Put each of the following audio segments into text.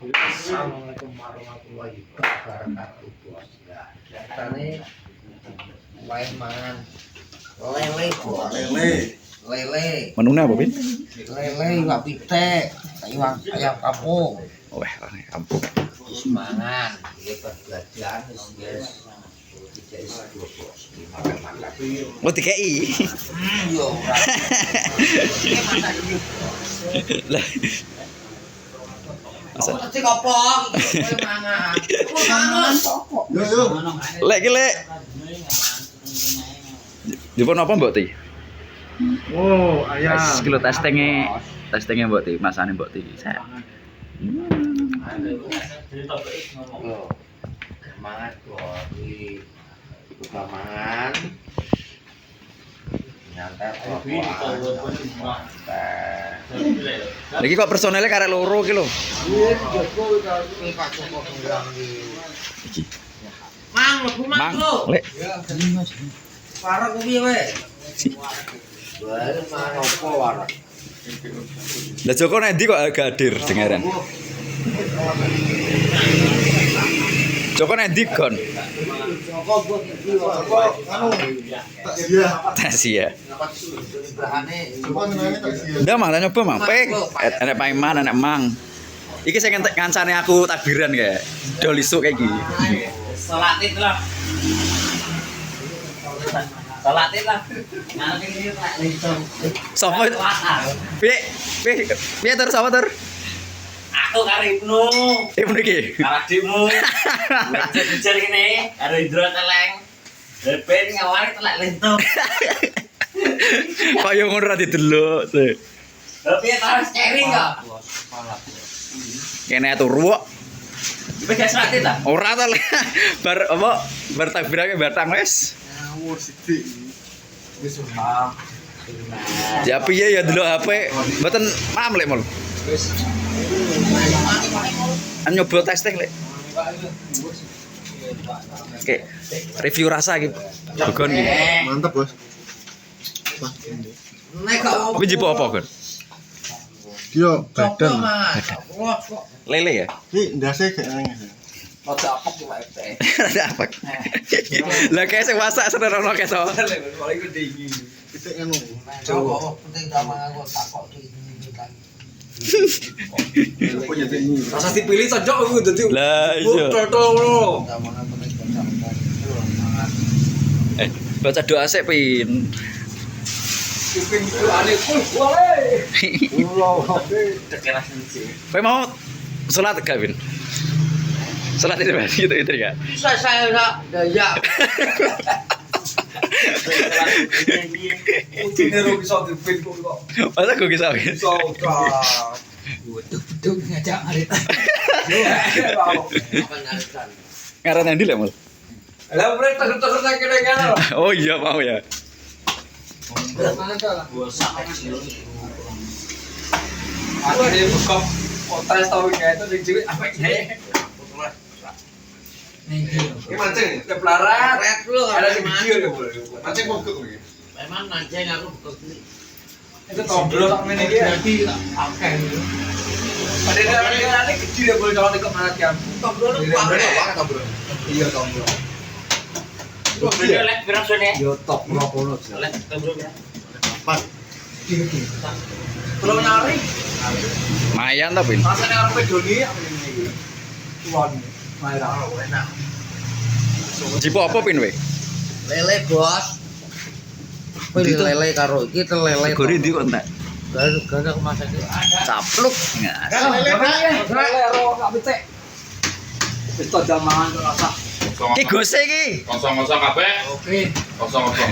Assalamualaikum warahmatullahi wabarakatuh, bos. Ya, katanya wae mangan lele, bos. Lele. Menunya apa, Bin? Lele iwak pitek, iwak ayam kampung. Wah, kampung. Mangan, iki perbelanjaan wis jadi dua bos. Makan-makan. Oh, DKI. Yo ora. Iki masak iki. Lah. Masa Cek kopong, kowe mangan. Mangan sopok. Yo. lek iki lek. Dipun apa Mbok Ti? Oh, ayam. Wis kilo testingnya Mbok Ti, masane Mbok Ti. Saya. Mangan kok iki buka mangan. Nyantai kok. Lagi kok personelnya karek loro iki lho. Iki. Mang, lebu mang Mang, lho. lek. Parah ku piye wae? Bae mangan opo warak. Lah Joko nek ndi kok agak hadir dengaran. Joko nek ndi kon? Joko buat iki anu Tasia. bahane Ndak mang nyoba mang. Pek. Enek Paiman, enek Mang. Iki sing ngancane aku takbiran kae. Dol isuk kayak iki. Salatin lah. Salatin lah. Nah, ini tak lencong. Sopo? Piye tur sapa tur? Aku karo Ibnu. Ibnu iki. Karo adikmu. Jejer kene karo Indra Teleng. Ben ngawari telak lentong. Kaya ngono ra didelok. Tapi terus cering kok. Kene turu kok. Wis gak salatin lah. Ora ta bar apa bar takbirake batang wis. Ngawur sithik. Wis Ya piye ya delok HP mboten paham lek mul. Nyoba testing lek. Oke, review rasa iki. Begon iki. mantap, Bos. nek gak opo. Kuwi jipo apa, Gon? Dia Coba badan. Mas. Wah, kok Lele ya? Iki ndase gak nangis. ojo apok ki wae teh. Ada apa? Lah kayak sing masak sederhana keso. Pitik anu. Coba penting ta mangan kok takok iki. Rasa dipilih tojok aku dadi. Lah iya. Totol ngono. Ta mangan penting kok mangan. Baca doa sik, Pin. Kuping itu aneh full boleh. Tekeras sih. Kowe mau salat gak, Pin? Salat itu Mas, gitu ya. Saya enggak daya. Ujine ro bisa dipin kok. Masa gue bisa, Pin? Iso ka. Beduk ngajak arita. Apa ngaritan? Ngaran endi lek, Mul? Lah bre teger-teger nang kene kan. Oh iya mau ya. Mangan ta lah. Aku ada buka kontes tau kayak itu di cilik apa ini? Ini mancing ya? Tiap larat. Red lu Ada ada di mana? video ya boleh. Mancing mogok iki. Memang mancing aku betul. Itu tombol tak main ini ya. Oke. Ada kecil ya boleh kalau ikut mana kan? Tombol lu Iya, pakai bener. apa tombol? Iya tombol. Video lek berapa sone? Yo top 20. Lek tombol ya. Belum nyari. Lumayan ta, Pin? Rasanya orang pedoni apa ini? Tuan. Merah. Enak. Jipo apa, Pin, we? Lele, Bos. Kuwi Itu- lele karo iki te lele. Gori ndi kok entek? Gara-gara aku masak iki. Capluk. Lele ro gak becek. Wis to jamangan kok rasa. Ki gose iki. Kosong-kosong kabeh. Oke. Kosong-kosong.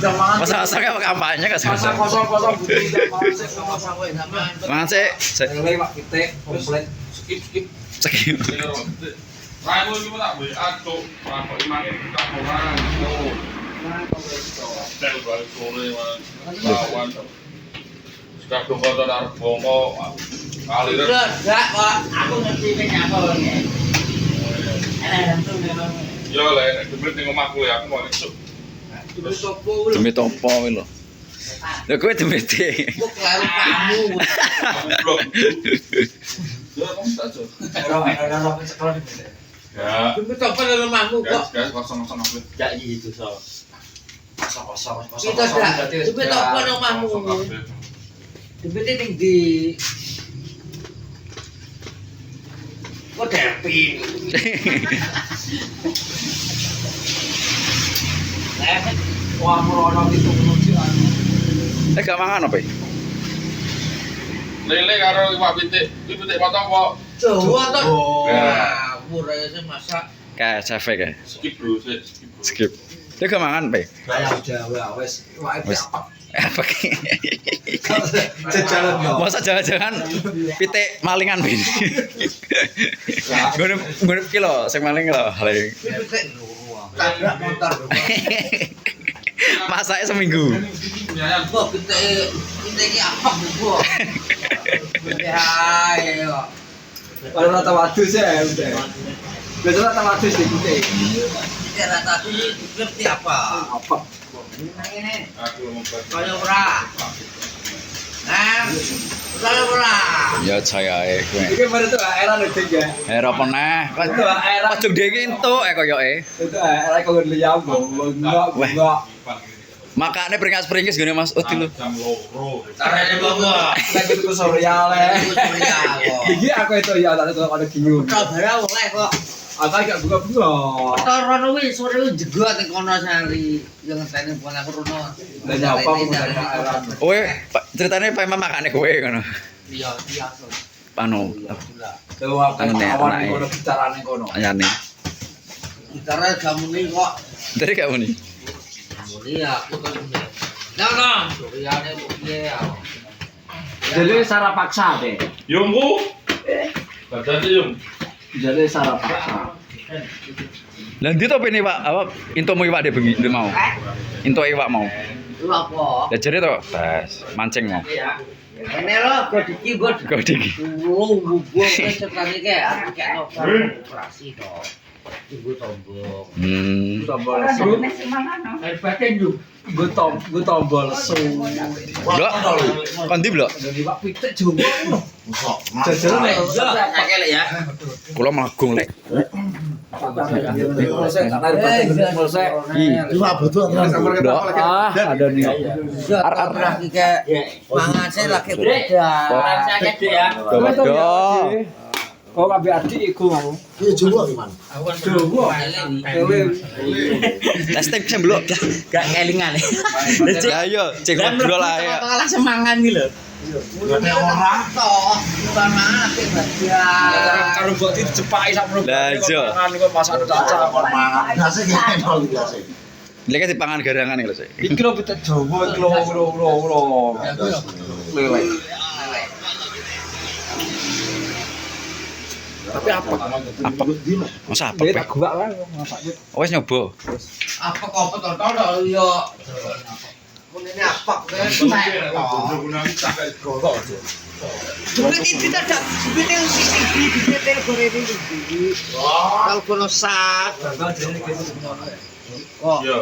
Jamangan. Masa-masa apa kampanye kan Kosong kosong butuh jamangan sik sama Masak kowe sampean. Mangan sik. Lele wak pitik komplit. Skip. Sekip. Rayu iki tak WA cuk. Apa imane tak orang. Tel balik sore lawan. Kadung kotor arep bongo. Aliran. Enggak kok, aku ngerti kenapa ini. Yo le nek demit ning omahku ya aku mau esuk. Demi sopo lho. Demi topo kuwi lho. Lha kowe demite. Kok kleru kamu. Goblok. kamu tak aja. Orang sekolah di sini. Ya. Tapi coba di rumahmu kok. Guys, kosong aku. Gak gitu so. Kosong. Kita dah. Tapi coba di rumahmu. Tapi ning di kok derpin. Wah, merono itu menuju Gak mangan apa? Lele karo iwak pitik. Iki pitik potong kok. Jawa toh. Ya. Murah sih masak. Kayak chef kayak. Skip bro, skip. Skip. Dia gak mangan apa? ayam Jawa wes. Wah, itu Wes. apa? Apa? Jalan yo. Masa jangan-jangan pitik malingan bin. Gue kilo, sing maling lho. Tabrak motor. Masaknya seminggu. Ya, Kok kita iki apa bu? Ya, ya. Kalau rata wadus ya udah. Biasanya rata wadus di kita. Kita rata ini ngerti apa? Apa? Ini. aku mau Kaya ora. Nah, kaya ora. Ya saya kowe. Ini baru tuh era nanti ya. Era peneh. Itu era Ojo dhek entuk koyoke. itu era kau liam enggak. Makane peringas-peringis gini Mas Ut lho. jam loro. Carane bawa. Lagi itu sorial ya. Surya kok. Gigi aku itu ya tadi tuh ada giung. Kabare oleh kok. Aku gak buka-buka. Rono wis sore wis jegot ning kono sari yang ngenteni pon aku rono. Dan apa pun dari era. Kowe ceritane Pak Imam makane kowe ngono. Iya, iya. Anu, Tuh aku Anu, Nek, awan anake. kono bicarane kono. anyane. Gitarnya kamu nih kok. Dari kamu nih. Iya, aku kan ini. Nah, Suryane piye ya. Jadi sarap paksa deh. Yung bu. Baca yung. Jadi sarap paksa. Lah ndi to pene Pak? Apa intomu iwak de bengi mau? Into iwak mau. Lu apa? Lah jere to, Bas, mancing mau. Ini lo, gue diki, gue Kok diki. gue ceritanya kayak aku kayak operasi toh. Ibu tombol. Tombol su. Air pakai ju. Gue tombol su. Blok. Kon ndi blok? Jadi pak pitek juga. Jajaran Akeh ya. Kula mlagung lek. Ada nih. Lagi kayak mangan saya lagi beda. Dodo. Kok kabeh adik iku mau. Jawa. Testing sing blok. Gak kelingan. Ya yo, cek ngobrol lah ya. Kalah semangan iki lho. Ora toh, bukan mangan apik bagian. Karo mbok dicepaki sak menung. Lah, iya. Mangan iku masak caca. Lek dipangan garangan iki lho, Sik. Iki lho pitek Jawa iki lho. Lele. Tapi apa? Apa? Masa apa, Beda Pak? gua lah masak. Wes nyoba. Apa kok tau yo. Mun ini apa kan? Duit itu tidak duit yang sisi duit telepon ini. Kalau kono sak. Oh. Iya.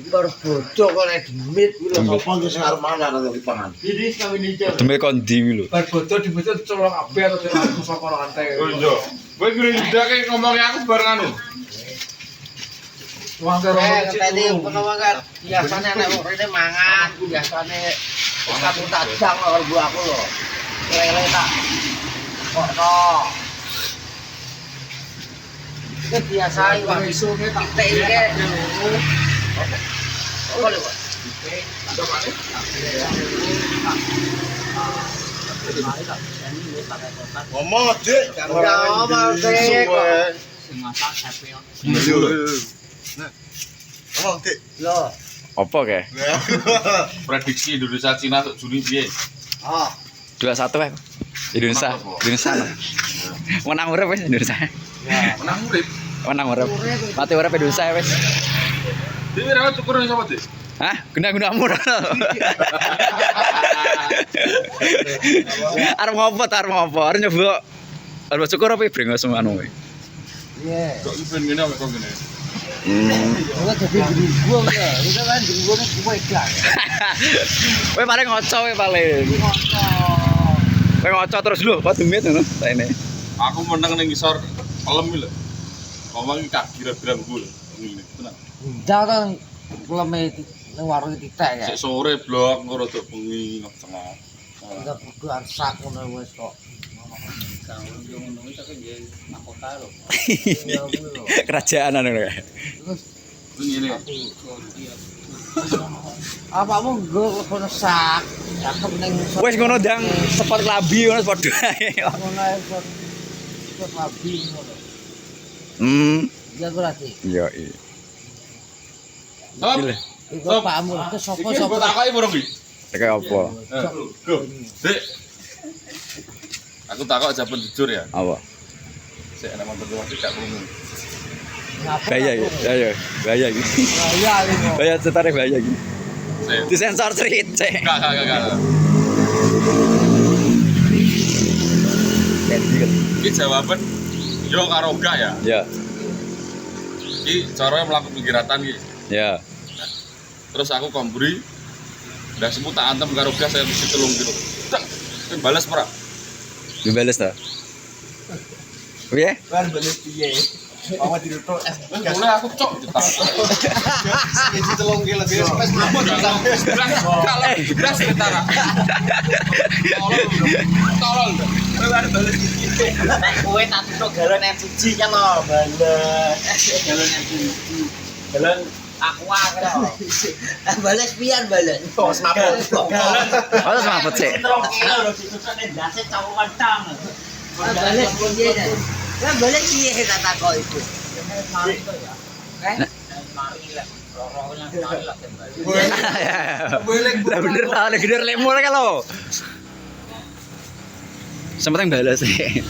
Baru bodoh kok nek demit kuwi lho. Apa yang sekarang mana ada di pangan? Ini kawin iki. Demi kondi lho. Bar bodo dibutuh colong ape atau aku saka rantai. Oh iya. Kowe kira ndak ngomongnya aku bareng anu. Wong karo Tadi kono kan biasane nek wong rene mangan, biasane satu tajang karo gua aku lho. Lele tak. Kok no. Itu biasa wong isu ne tak tek iki. Oh, boleh, Pak. Ngomong Dik, kan Ya, Mas Dik. Ngomong Dik. Loh. Apa kae? Prediksi Indonesia Cina untuk Juni piye? Oh. 21 kae. Indonesia. Menang urip wis Indonesia. Menang urip. Menang urip. Mati urip Indonesia wis. Dhewe ra cukur sapa, Dik? Hah? Guna-gunamu. Arep ngopo ta? Arep ngopo? Arep nyoba. Arep cukur apa brengos anu kowe? Iya. Kok ben ngene kok ngene. Gua jadi gua ya. Itu kan gua nek gua ikan. Kowe paling ngoco kowe paling. Kowe ngocok terus lho, kok demit ngono. Saene. Aku meneng ning ngisor pelem iki lho. Ngomong iki kira-kira gue ngene tenan. Ndak kan leme ning warung titik ya. Sik sore blok ngono rada bengi nang tengah. Kita kudu arsak ngono wis kok. Kerajaan anu kae. Terus Ngene. apamu nggo kono sak. Cakep ning Wis ngono ndang sport labi ngono padha ae. ngono ae kok. Kok labi ngono. Ya berarti. Iya, iya. Hop. Gile. Iku pakmu itu sapa Iki sapa. mbok takoki burung iki. Kayak apa? Go. Dik. Aku takok jawaban jujur ya. Apa? Sik ana motor kuwi gak krungu. Bahaya iki. Bahaya. Bahaya iki. Ya lho. Bahaya cetare bahaya iki. Sik. Disensor cerit, cek. Gak. Iki jawaban yo karo gak ya. Ya. Iki caranya melakukan penggiratan iki. Ya. Terus aku komburi. Udah semua tak antem karo gas saya mesti 3 kilo. Tak. Balas ora? Dibales ta? Piye? Kan balik piye? Mama dirutuk Boleh aku cok ditak. Gaji 3 kilo wis wis mabuk Beras betara. Tolol. Kowe tak tutuk galon LPG kan lho, bales. Galon LPG. Galon aqua kan lho. Bales pian bales. Wis mabuk. Terus mapet sih. 3 kilo lho ditutuk ning dase cawangan tang. Bales piye dah. Lah bales piye tak takok itu. Lah bener ta, nek bener lemur kan lo. Sempet yang balas sih.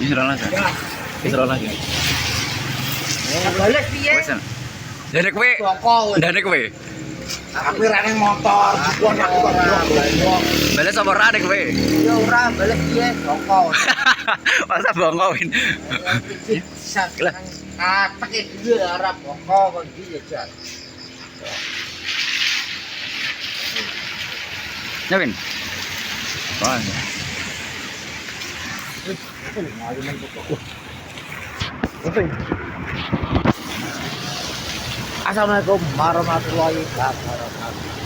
Isra lagi. Isra lagi. Bales piye? Wes. Ndane kowe. Ndane kowe. Aku ra ning motor, dikon aku kok. Balas apa ora nek kowe? Ya ora bales piye rokok. Masa bongkowin. Lah, pakai dulu ora rokok kok iki ya jan. Nyawin. Wah. Assalamualaikum warahmatullahi wabarakatuh.